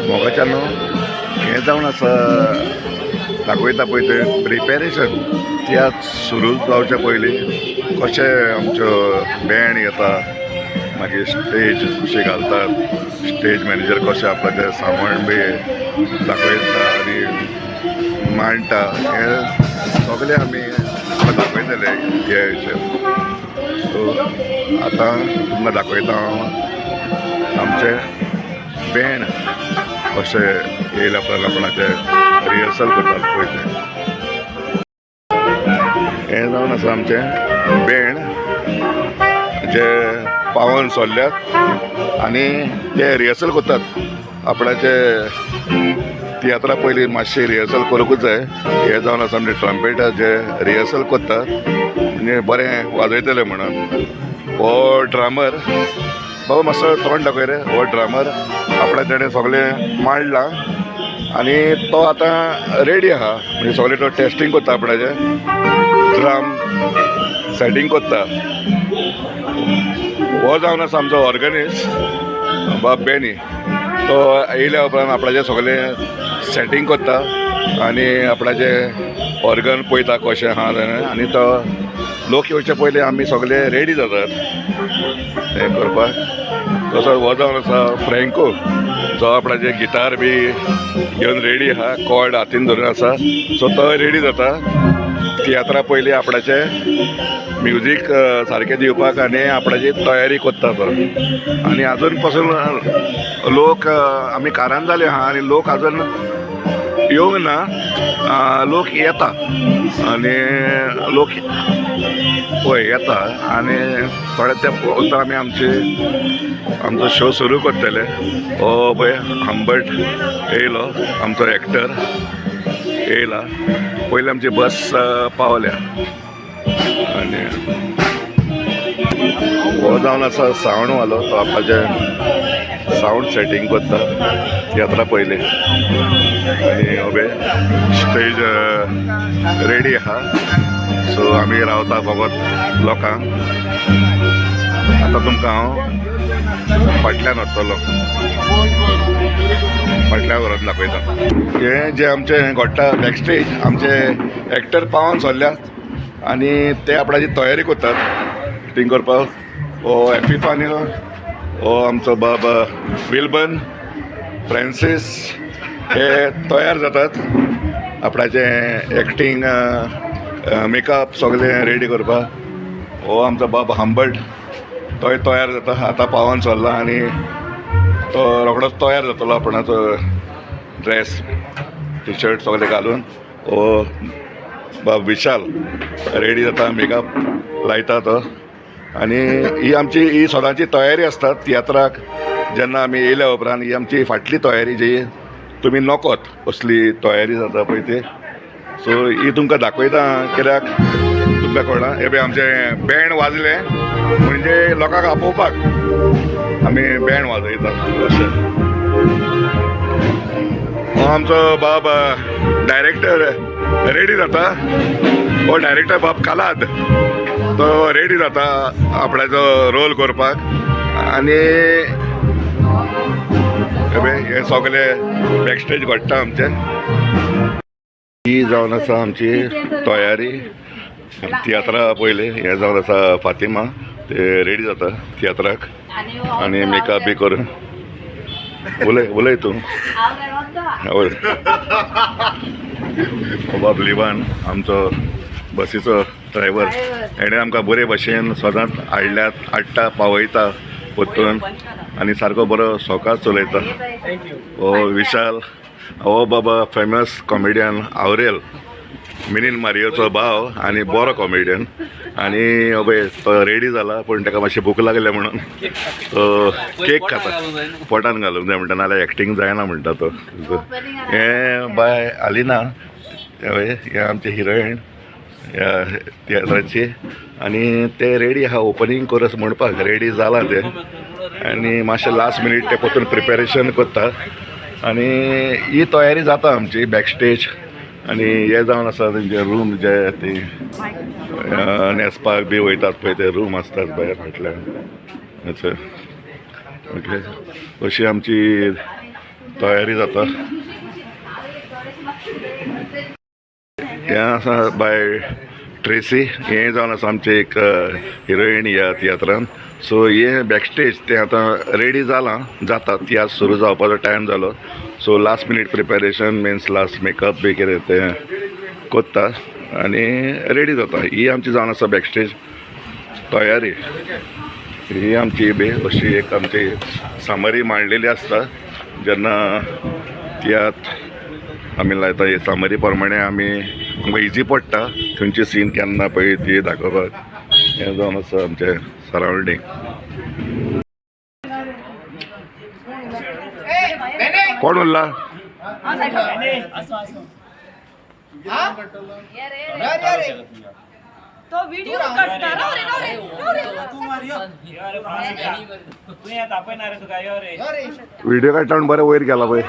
मोगाच्यान हें जावन आसा दाखयता पळय तें प्रिपेरेशन त्या सुरू जावचे पयलीं कशें आमच्यो बँड येता मागीर स्टेज कशी घालतात स्टेज मॅनेजर कशें आपल्याचें सामान बी दाखयता आनी मांडटा हें सगळें आमी दाखयतले हे हेचेर सो आतां तुमकां दाखयता हांव आमचें बँड कशें येयल्या प्रमाणाचें रिहर्सल करतात पळय तें हें जावन आसा आमचें बँड जे पावन सोल्ल्यात आनी ते रिहर्सल करतात आपणाचे तियात्रा पयलीं मातशें रिहर्सल करूंकूच जाय हें जावन आसा म्हणजे ट्रम्पेटा जे रिहर्सल करतात म्हणजे बरें वाजयतले म्हणून हो ड्रामर बाबा मातसो तोंड दाखय रे हो ड्रामर आपल्या तेणें सगळें मांडलां आनी तो आतां रेडी आहा म्हणजे सगळें तो टेस्टींग करता आपणाचें ड्राम सेटींग करता हो जावन आसा आमचो ऑर्गनिस्ट बाब बेनी तो येयल्या उपरांत आपणाचें सगळें सेटींग करता आनी आपणाचें ऑर्गन पळयता कशें आहा तें आनी तो लोक येवचे पयलीं आमी सगळे रेडी जातात हें करपाक तसो हो जावन आसा फ्रँको जो आपणाचें गिटार बी घेवन रेडी आहा कॉर्ड हातीन धरून आसा सो तो रेडी जाता तियात्रा पयलीं आपणाचें म्युजीक सारकें दिवपाक आनी आपणाची तयारी करता तो आनी आजून पासून लोक आमी कारान जाले आहा आनी लोक आजून येवंक ना लोक येता आनी लोक पळय येता आनी थोडे ते पळोवता आमी आमचो शो सुरू करतले हो पळय हंबर्ट येयलो आमचो एक्टर येयला पयलीं आमची बस पावल्या आनी हो जावन आसा सावंड वालो तो आपणाचें सावंड सेटींग करता तियात्रा पयलीं आनी अबे स्टेज रेडी आहा सो आमी रावता फकत लोकांक आतां तुमकां हांव फाटल्यान व्हरतलो फाटल्या व्हरून दाखयता हें जें आमचें घडटा बॅकस्टेज आमचे एक्टर पावन सोल्ल्यात आनी ते आपणाची तयारी करतात शूटिंग करपाक हो एपिफान्यो हो आमचो बाब विल्बन फ्रांसीस हे तयार जातात आपणाचें एक्टींग मेकअप सगळें रेडी करपाक हो आमचो बाब हंबर्ट तोय तयार जाता आतां पावन सरला आनी तो रोखडोच तयार जातलो आपणाचो ड्रेस टी शर्ट सगळें घालून हो बाब विशाल रेडी जाता मेकअप लायता तो आनी ही सदांची तयारी आसता तियात्राक जेन्ना आमी येयल्या उपरांत ही आमची फाटली तयारी जी तुमी नकोत असली तयारी जाता पळय ती सो ही तुमकां दाखयता कित्याक तुमकां कळना हे पळय आमचें बँड वाजलें म्हणजे लोकांक आपोवपाक आमी बँड वाजयता अशें हो आमचो बाब डायरेक्टर रेडी जाता हो डायरेक्टर बाब कालाद तो रेडी जाता आपणाचो रोल करपाक आनी हे सगळें बॅकस्टेज घडटा आमचें ही जावन आसा आमची तयारी तियात्रा पयलीं हें जावन आसा फातिमा ते रेडी जाता तियात्राक आनी मेकअप बी करून उलय तूं बाब लिवान आमचो बसीचो ड्रायव्हर हेणें आमकां बरे भशेन सदांच हाडटा पावयता परतून आनी सारको बरो सवकास चलयता हो विशाल हो बाबा फेमस कॉमेडियन आवरेल मिनीन मारियोचो भाव आनी बरो कॉमेडियन आनी अबय तो रेडी जाला पूण ताका मातशी भूक लागल्या म्हणून तो केक खाता पोटान घालूंक जाय म्हणटा नाल्यार एक्टींग जायना म्हणटा तो हें बाय आलिना हे आमचे हिरोईन ह्या तियात्राची आनी ते रेडी आहा ओपनिंग कोरस म्हणपाक रेडी जाला ते आनी मातशें लास्ट मिनीट ते परतून प्रिपेरेशन करता आनी ही तयारी जाता आमची बॅकस्टेज आनी हे जावन आसा तेंचे रूम जे ती न्हेसपाक बी वयतात पळय ते रूम आसतात भायर फाटल्यान ओके अशी आमची तयारी जाता. हें आसा बाय ट्रेसी. हें जावन आसा आमचे एक हिरोईन ह्या तियात्रान. सो हे बॅकस्टेज तें आतां रेडी जालां जाता. तियात्र सुरू जावपाचो टायम जालो. So last minute preparation means last makeup बी कितें तें कोत्ता आनी रेडी जाता. ही आमची जावन आसा बॅकस्टेज तयारी. ही आमची बी अशी एक आमची सामरी मांडलेली आसता. जेन्ना तियात्र आमी लायता हे सामरी प्रमाणे आमकां इजी पडटा खंयची सीन केन्ना पळय ती दाखोवपाक. हें जावन आसा आमचें सरावंडींग. कोण उरला? तो व्हिडिओ काढणार व्हिडिओ काढता बरें वयर गेला पळय.